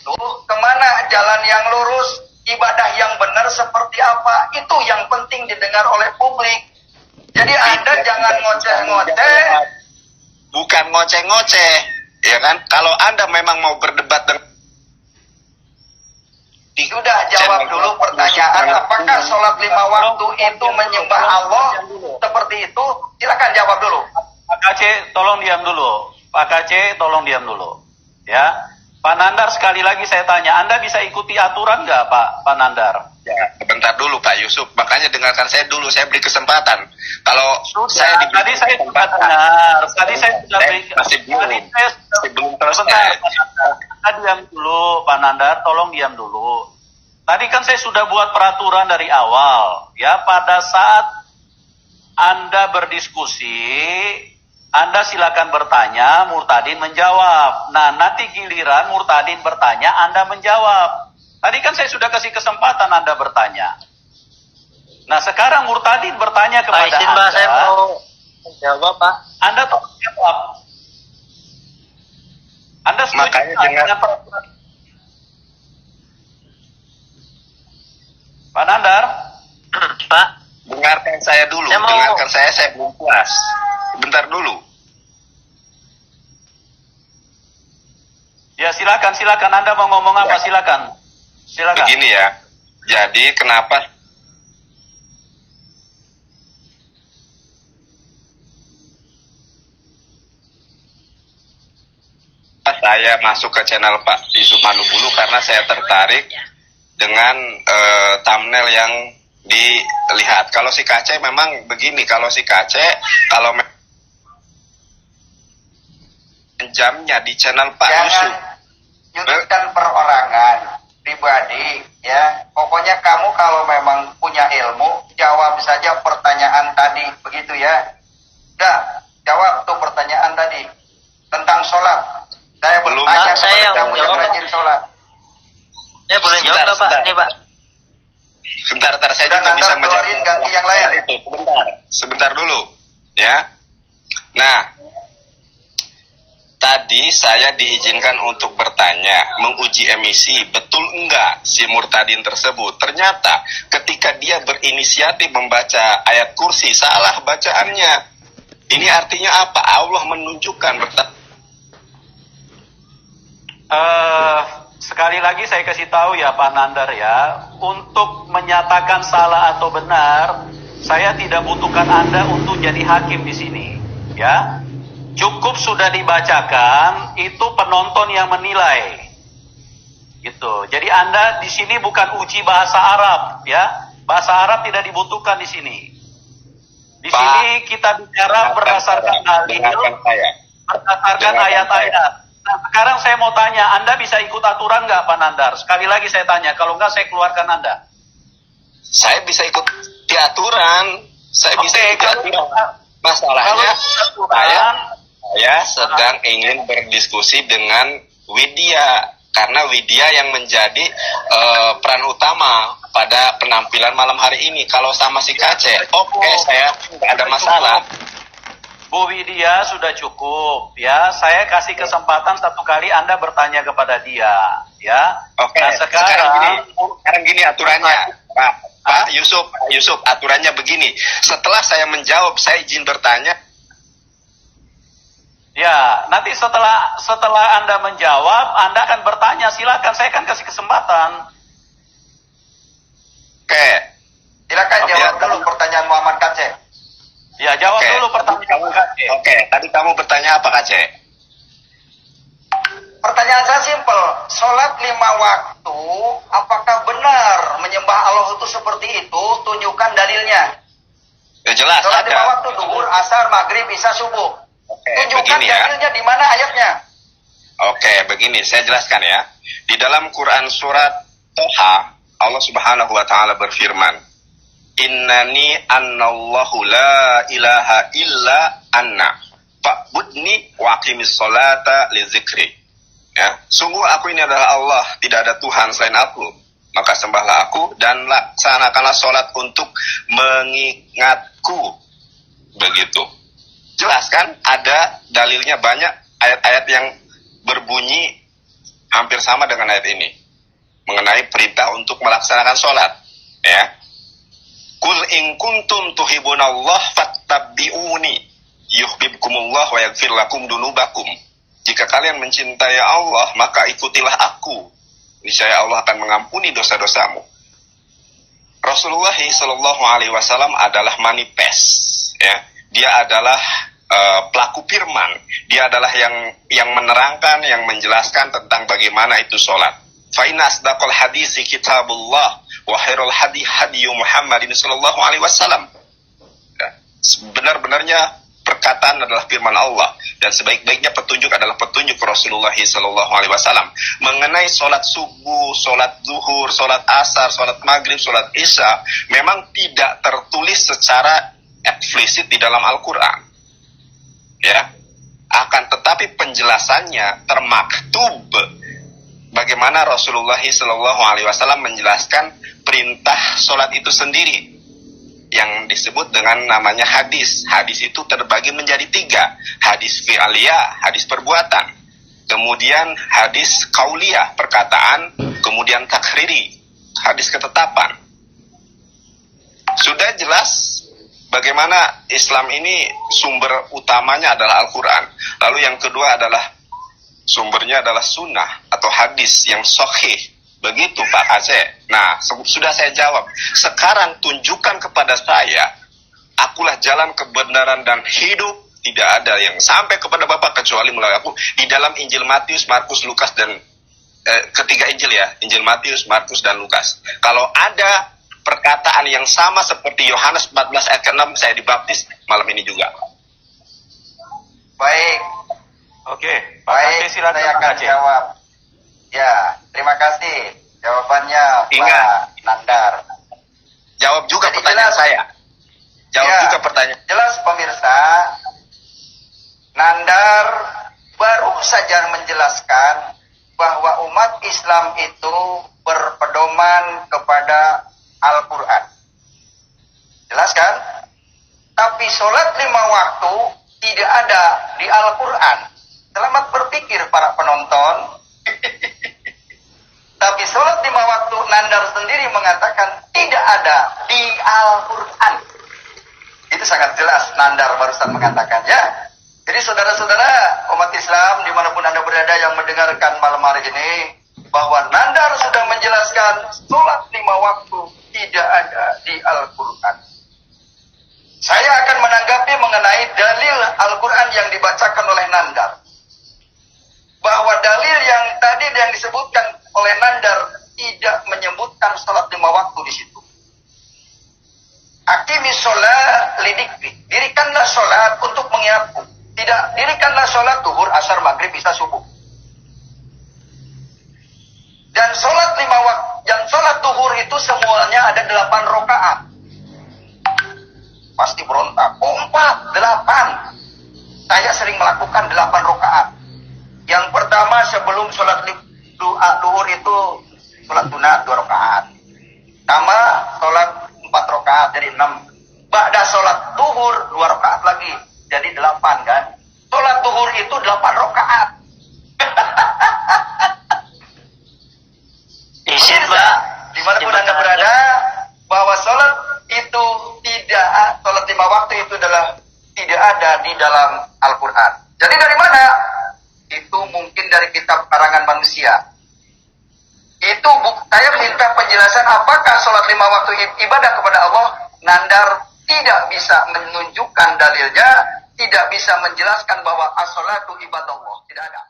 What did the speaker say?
itu kemana jalan yang lurus, ibadah yang benar seperti apa, itu yang penting didengar oleh publik. Jadi Anda jangan ngoceh-ngoceh. Bukan ngoceh-ngoceh, ya kan? Kalau Anda memang mau berdebat dengan sudah jawab dulu pertanyaan, apakah sholat 5 waktu itu menyembah Allah seperti itu? Silakan jawab dulu. Pak KC, tolong diam dulu. Pak KC, tolong diam dulu. Ya, Pak Nandar, sekali lagi saya tanya, Anda bisa ikuti aturan nggak, Pak Nandar? Ya, bentar dulu Pak Yusuf. Makanya dengarkan saya dulu, saya beri kesempatan. Kalau saya tadi saya sudah dengar, tadi saya sudah beri, masih belum sebentar, Anda diam dulu, Pak Nandar, tolong diam dulu. Tadi kan saya sudah buat peraturan dari awal, ya, pada saat Anda berdiskusi, Anda silakan bertanya, Murtadin menjawab. Nah, nanti giliran Murtadin bertanya, Anda menjawab. Tadi kan saya sudah kasih kesempatan Anda bertanya. Nah, sekarang Murtadin bertanya kepada Anda. Pak, saya mau menjawab, Pak. Anda tolong jawab. Anda setuju dengan peraturan? Pak Nandar? Pak? Dengarkan saya dulu, dengarkan saya belum puas. Bentar dulu. Ya, silakan Anda mau ngomong apa, silakan. Begini ya, jadi kenapa saya masuk ke channel Pak Yusuf Manubulu? Karena saya tertarik dengan thumbnail yang dilihat. Kalau si KC memang begini, kalau si KC kalau jamnya di channel Pak Yusuf. Jangan perorangan pribadi, ya. Pokoknya kamu kalau memang punya ilmu, jawab saja pertanyaan tadi, begitu ya. Udah, jawab tuh pertanyaan tadi tentang sholat. Saya belum tanya saya kamu yang rajin sholat. Ya boleh jawab Pak, nih Pak. Sebentar, saya juga bisa menjawab yang lain. Sebentar dulu, ya. Nah, tadi saya diizinkan untuk bertanya, menguji emisi, betul enggak si Murtadin tersebut? Ternyata ketika dia berinisiatif membaca ayat kursi, salah bacaannya. Ini artinya apa? Allah menunjukkan sekali lagi saya kasih tahu ya Pak Nandar ya, untuk menyatakan salah atau benar, saya tidak butuhkan Anda untuk jadi hakim di sini, ya. Cukup sudah dibacakan, itu penonton yang menilai. Gitu. Jadi Anda di sini bukan uji bahasa Arab, ya. Bahasa Arab tidak dibutuhkan di sini. Di sini kita bicara berdasarkan dalil, berdasarkan ayat-ayat. Nah, sekarang saya mau tanya, Anda bisa ikut aturan nggak Pak Nandar? Sekali lagi saya tanya, kalau nggak saya keluarkan Anda. Saya bisa ikut di aturan. Saya bisa ikut aturan. Masalahnya, saya sedang ingin berdiskusi dengan Widya. Karena Widya yang menjadi peran utama pada penampilan malam hari ini. Kalau sama si KC, oke, saya nggak ada masalah. Bu Widya sudah cukup, ya. Saya kasih kesempatan satu kali Anda bertanya kepada dia, ya. Oke. Nah, sekarang gini aturannya, Pak Yusuf, aturannya begini. Setelah saya menjawab, saya izin bertanya. Ya, nanti setelah Anda menjawab, Anda akan bertanya. Silakan, saya akan kasih kesempatan. Oke. Silakan jawab dulu pertanyaan Muhammad KC. Ya, jawab dulu pertanyaan KC. Oke, tadi kamu bertanya apa KC? Pertanyaan saya simpel. Sholat 5 waktu, apakah benar menyembah Allah itu seperti itu? Tunjukkan dalilnya. Ya jelas Sholat ada. 5 waktu, duhur, asar, maghrib, isya, subuh. Oke, tunjukkan begini ya. dalilnya di mana ayatnya. Oke, begini saya jelaskan ya. Di dalam Quran surat Toha, Allah Subhanahu wa taala berfirman, "Innani annallahu la ilaha illa anna fa'budni wa aqimis sholata li dzikri." Ya, sungguh aku ini adalah Allah, tidak ada Tuhan selain aku. Maka sembahlah aku dan laksanakanlah sholat untuk mengingatku. Begitu. Jelas kan? Ada dalilnya banyak ayat-ayat yang berbunyi hampir sama dengan ayat ini mengenai perintah untuk melaksanakan sholat. Ya, Kul in kuntum tuhibunallah fattabi'uni yuhibbukumullah wa yaghfir lakum dunubakum. Jika kalian mencintai Allah, maka ikutilah aku. Niscaya Allah akan mengampuni dosa-dosamu. Rasulullah SAW adalah manifest, ya. Dia adalah pelaku firman. Dia adalah yang menerangkan, yang menjelaskan tentang bagaimana itu sholat. Fa inna asdaqal hadisi kitabullah wa khairul hadi hadiyu Muhammadin sallallahu alaihi wasallam. Benar-benarnya perkataan adalah firman Allah dan sebaik-baiknya petunjuk adalah petunjuk Rasulullah sallallahu alaihi wasallam. Mengenai sholat subuh, sholat zuhur, sholat asar, sholat maghrib, sholat isya memang tidak tertulis secara eksplisit di dalam Al-Quran, ya. Akan tetapi penjelasannya termaktub bagaimana Rasulullah SAW menjelaskan perintah sholat itu sendiri yang disebut dengan namanya hadis. Hadis itu terbagi menjadi 3, hadis fi'aliyah, hadis perbuatan, kemudian hadis qauliyah, perkataan, kemudian takriri, hadis ketetapan. Sudah jelas bagaimana Islam ini sumber utamanya adalah Al-Quran. Lalu yang kedua adalah sumbernya adalah sunnah atau hadis yang sahih. Begitu Pak Aceh. Nah, sudah saya jawab. Sekarang tunjukkan kepada saya, akulah jalan kebenaran dan hidup. Tidak ada yang sampai kepada Bapak kecuali melalui aku. Di dalam Injil Matius, Markus, Lukas, dan ketiga Injil ya. Injil Matius, Markus, dan Lukas. Kalau ada perkataan yang sama seperti Yohanes 14 ayat ke-6, saya dibaptis malam ini juga. Baik. Oke, Pak Baik, Aceh silakan saya Pak akan Aceh. jawab. Ya, terima kasih jawabannya Ingat. Pak Nandar. Jawab juga Jadi pertanyaan jelas. saya. Jawab Ya, juga pertanyaan. Jelas pemirsa, Nandar baru saja menjelaskan bahwa umat Islam itu berpedoman kepada Al-Quran. Jelas kan? Tapi sholat 5 waktu tidak ada di Al-Quran. Selamat berpikir para penonton. Tapi sholat 5 waktu Nandar sendiri mengatakan tidak ada di Al-Quran. Itu sangat jelas Nandar barusan mengatakan ya. Jadi saudara-saudara umat Islam dimanapun Anda berada yang mendengarkan malam hari ini, bahwa Nandar sudah menjelaskan sholat 5 waktu tidak ada di Al-Quran. Saya akan menanggapi mengenai dalil Al-Quran yang dibacakan oleh Nandar. Bahwa dalil yang tadi yang disebutkan oleh Nandar tidak menyebutkan sholat 5 waktu di situ. Aqimi sholat lidikri. Dirikanlah sholat untuk mengingatku. Tidak, dirikanlah sholat zuhur, asar, maghrib, isya, subuh. Dan sholat 5 waktu, yang sholat zuhur itu semuanya ada 8 rakaat. Pasti berontak. Oh 4, 8. Saya sering melakukan 8 rakaat. Yang pertama sebelum sholat zuhur itu sholat sunat 2 rakaat. Sama sholat 4 rakaat jadi 6. Ba'da sholat zuhur 2 rakaat lagi jadi 8 kan. Sholat zuhur itu 8 rakaat. Izin, Pak. Dimanapun Anda berada, bahwa sholat itu tidak, sholat 5 waktu itu adalah tidak ada di dalam Al-Quran. Jadi dari mana? Itu mungkin dari kitab karangan manusia. Itu saya minta penjelasan apakah sholat 5 waktu ibadah kepada Allah. Nandar tidak bisa menunjukkan dalilnya, tidak bisa menjelaskan bahwa as-sholatu ibadallah. Tidak ada.